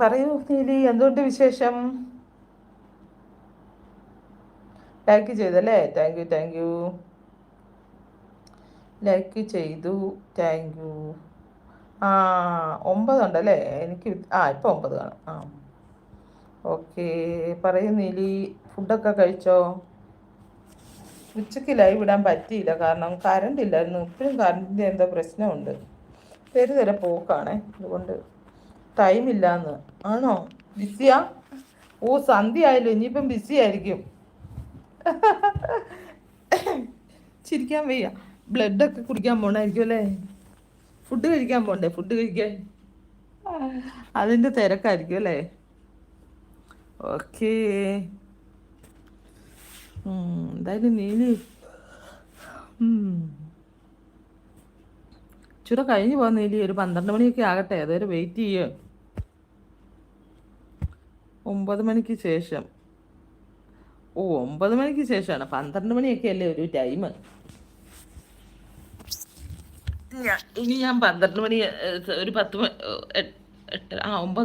പറയൂ നീലി, എന്തുകൊണ്ട് വിശേഷം? ലൈക്ക് ചെയ്തല്ലേ? Thank you, thank you. Like ചെയ്തു, താങ്ക് യു. ആ, 9 ഉണ്ടല്ലേ? എനിക്ക് ഇപ്പം 9 കാണും. ഓക്കെ. പറയൂ നീലി, ഫുഡൊക്കെ കഴിച്ചോ? ഉച്ചയ്ക്ക് ലൈവ് ഇടാൻ പറ്റിയില്ല, കാരണം കറണ്ട് ഇല്ലായിരുന്നു. ഇപ്പോഴും കറണ്ടിൻ്റെ എന്തോ പ്രശ്നമുണ്ട്. തര പോക്കാണേ, അതുകൊണ്ട് ടൈമില്ലാന്ന്. ആണോ? ബിസിയാ? ഓ, സന്ധ്യ ആയല്ലോ, ഇനിയിപ്പം ബിസി ആയിരിക്കും. ചിരിക്കാൻ വയ്യ. ബ്ലഡൊക്കെ കുടിക്കാൻ പോണായിരിക്കും അല്ലേ? ഫുഡ് കഴിക്കാൻ പോണ്ടേ? ഫുഡ് കഴിക്കാൻ അതിൻ്റെ തിരക്കായിരിക്കും അല്ലേ? ഓക്കേ. എന്തായാലും നീലി ചുര കഴിഞ്ഞു പോകാൻ നീലി, ഒരു 12 മണിയൊക്കെ ആകട്ടെ, അതുവരെ വെയിറ്റ് ചെയ്യുക. 9 മണിക്ക് ശേഷം. ഓ, 9 മണിക്ക് ശേഷമാണ്. 12 മണിയൊക്കെ അല്ലേ ഒരു ടൈം. ഇനി ഞാൻ 12 മണി, ഒരു 10 9